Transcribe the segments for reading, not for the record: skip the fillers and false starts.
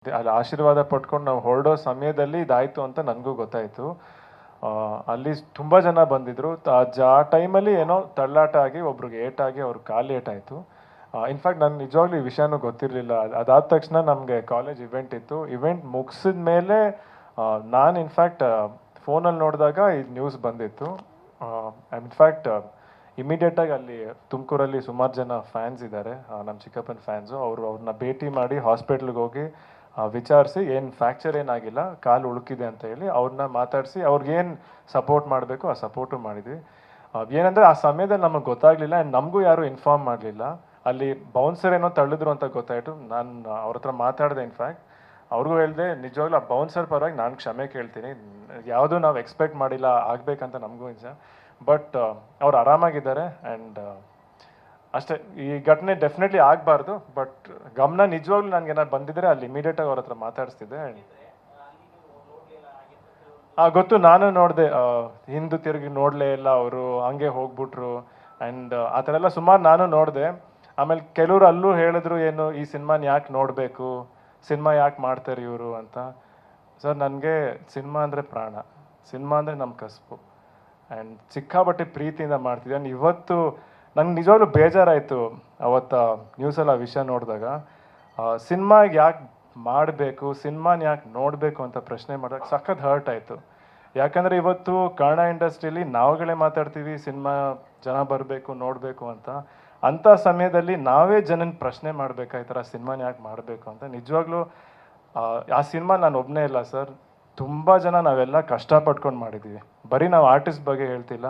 ಅಲ್ಲಿ ಆಶೀರ್ವಾದ ಪಡ್ಕೊಂಡು ನಾವು ಹೊರಡೋ ಸಮಯದಲ್ಲಿ ಇದಾಯಿತು ಅಂತ ನನಗೂ ಗೊತ್ತಾಯಿತು. ಅಲ್ಲಿ ತುಂಬ ಜನ ಬಂದಿದ್ದರು. ಆ ಟೈಮಲ್ಲಿ ಏನೋ ತಳ್ಳಾಟ ಆಗಿ ಒಬ್ರಿಗೆ ಏಟಾಗಿ ಅವ್ರ ಕಾಲು ಏಟಾಯಿತು. ಇನ್ಫ್ಯಾಕ್ಟ್ ನಾನು ನಿಜವಾಗ್ಲೂ ಈ ವಿಷಯನೂ ಗೊತ್ತಿರಲಿಲ್ಲ. ಅದಾದ ತಕ್ಷಣ ನಮಗೆ ಕಾಲೇಜ್ ಇವೆಂಟ್ ಇತ್ತು. ಇವೆಂಟ್ ಮುಗಿಸಿದ ಮೇಲೆ ನಾನು ಇನ್ಫ್ಯಾಕ್ಟ್ ಫೋನಲ್ಲಿ ನೋಡಿದಾಗ ಈ ನ್ಯೂಸ್ ಬಂದಿತ್ತು. ಇನ್ಫ್ಯಾಕ್ಟ್ ಇಮಿಡಿಯೇಟಾಗಿ ಅಲ್ಲಿ ತುಮಕೂರಲ್ಲಿ ಸುಮಾರು ಜನ ಫ್ಯಾನ್ಸ್ ಇದ್ದಾರೆ, ನಮ್ಮ ಚಿಕ್ಕಪ್ಪನ ಫ್ಯಾನ್ಸು. ಅವ್ರನ್ನ ಭೇಟಿ ಮಾಡಿ ಹಾಸ್ಪಿಟ್ಲಿಗೆ ಹೋಗಿ ವಿಚಾರಿಸಿ ಏನು ಫ್ರ್ಯಾಕ್ಚರ್ ಏನಾಗಿಲ್ಲ, ಕಾಲು ಉಳುಕಿದೆ ಅಂತ ಹೇಳಿ ಅವ್ರನ್ನ ಮಾತಾಡಿಸಿ ಅವ್ರಿಗೇನು ಸಪೋರ್ಟ್ ಮಾಡಬೇಕು ಆ ಸಪೋರ್ಟು ಮಾಡಿದ್ವಿ. ಏನಂದರೆ ಆ ಸಮಯದಲ್ಲಿ ನಮಗೆ ಗೊತ್ತಾಗಲಿಲ್ಲ ಆ್ಯಂಡ್ ನಮಗೂ ಯಾರೂ ಇನ್ಫಾರ್ಮ್ ಮಾಡಲಿಲ್ಲ. ಅಲ್ಲಿ ಬೌನ್ಸರ್ ಏನೋ ತಳ್ಳಿದ್ರು ಅಂತ ಗೊತ್ತಾಯಿತು. ನಾನು ಅವ್ರ ಹತ್ರ ಮಾತಾಡಿದೆ. ಇನ್ಫ್ಯಾಕ್ಟ್ ಅವ್ರಿಗೂ ಹೇಳಿದೆ, ನಿಜವಾಗ್ಲೂ ಆ ಬೌನ್ಸರ್ ಪರವಾಗಿ ನಾನು ಕ್ಷಮೆ ಕೇಳ್ತೀನಿ, ಯಾವುದೂ ನಾವು ಎಕ್ಸ್ಪೆಕ್ಟ್ ಮಾಡಿಲ್ಲ ಆಗಬೇಕಂತ ನಮಗೂ ನಿಜ. ಬಟ್ ಅವ್ರು ಆರಾಮಾಗಿದ್ದಾರೆ ಆ್ಯಂಡ್ ಅಷ್ಟೇ. ಈ ಘಟನೆ ಡೆಫಿನೆಟ್ಲಿ ಆಗಬಾರ್ದು. ಬಟ್ ಗಮನ ನಿಜವಾಗ್ಲೂ ನನಗೆ ಏನಾದ್ರು ಬಂದಿದ್ರೆ ಅಲ್ಲಿ ಇಮಿಡಿಯೇಟಾಗಿ ಅವ್ರ ಹತ್ರ ಮಾತಾಡಿಸ್ತಿದ್ದೆ. ಗೊತ್ತು, ನಾನು ನೋಡಿದೆ. ಹಿಂದೆ ತಿರುಗಿ ನೋಡಲೇ ಇಲ್ಲ ಅವರು, ಹಂಗೆ ಹೋಗ್ಬಿಟ್ರು. ಆ್ಯಂಡ್ ಆ ಥರ ಎಲ್ಲ ಸುಮಾರು ನಾನು ನೋಡಿದೆ. ಆಮೇಲೆ ಕೆಲವರು ಅಲ್ಲೂ ಹೇಳಿದ್ರು, ಏನು ಈ ಸಿನಿಮಾನ ಯಾಕೆ ನೋಡಬೇಕು, ಸಿನಿಮಾ ಯಾಕೆ ಮಾಡ್ತಾರೆ ಇವರು ಅಂತ. ಸರ್, ನನಗೆ ಸಿನಿಮಾ ಅಂದರೆ ಪ್ರಾಣ, ಸಿನಿಮಾ ಅಂದರೆ ನಮ್ಮ ಕಸುಬು ಆ್ಯಂಡ್ ಸಿಕ್ಕಾಬಟ್ಟೆ ಪ್ರೀತಿಯಿಂದ ಮಾಡ್ತಿದ್ದೆ. ಆ್ಯಂಡ್ ಇವತ್ತು ನಂಗೆ ನಿಜವಾಗ್ಲೂ ಬೇಜಾರಾಯಿತು ಅವತ್ತು ನ್ಯೂಸಲ್ಲಿ ಆ ವಿಷಯ ನೋಡಿದಾಗ. ಸಿನಿಮಾಗೆ ಯಾಕೆ ಮಾಡಬೇಕು, ಸಿನಿಮಾನ ಯಾಕೆ ನೋಡಬೇಕು ಅಂತ ಪ್ರಶ್ನೆ ಮಾಡಿದಾಗ ಸಖತ್ ಹರ್ಟ್ ಆಯಿತು. ಯಾಕಂದರೆ ಇವತ್ತು ಕನ್ನಡ ಇಂಡಸ್ಟ್ರಿಯಲ್ಲಿ ನಾವುಗಳೇ ಮಾತಾಡ್ತೀವಿ ಸಿನಿಮಾ ಜನ ಬರಬೇಕು ನೋಡಬೇಕು ಅಂತ. ಅಂಥ ಸಮಯದಲ್ಲಿ ನಾವೇ ಜನನ ಪ್ರಶ್ನೆ ಮಾಡಬೇಕಾಯ್ತರ ಸಿನಿಮಾನ ಯಾಕೆ ಮಾಡಬೇಕು ಅಂತ. ನಿಜವಾಗ್ಲೂ ಆ ಸಿನಿಮಾ ನಾನು ಒಬ್ಬನೇ ಇಲ್ಲ ಸರ್, ತುಂಬ ಜನ ನಾವೆಲ್ಲ ಕಷ್ಟಪಟ್ಕೊಂಡು ಮಾಡಿದ್ದೀವಿ. ಬರೀ ನಾವು ಆರ್ಟಿಸ್ಟ್ ಬಗ್ಗೆ ಹೇಳ್ತಿಲ್ಲ,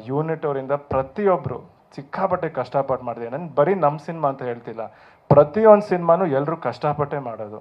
ಯೂನಿಟ್ ಅವರಿಂದ ಪ್ರತಿಯೊಬ್ಬರು ಸಿಕ್ಕಾಪಟ್ಟೆ ಕಷ್ಟಪಟ್ಟು ಮಾಡಿದೆ. ನಾನು ಬರೀ ನಮ್ಮ ಸಿನಿಮಾ ಅಂತ ಹೇಳ್ತಿಲ್ಲ, ಪ್ರತಿಯೊಂದು ಸಿನಿಮಾನು ಎಲ್ಲರೂ ಕಷ್ಟಪಟ್ಟೆ ಮಾಡೋದು.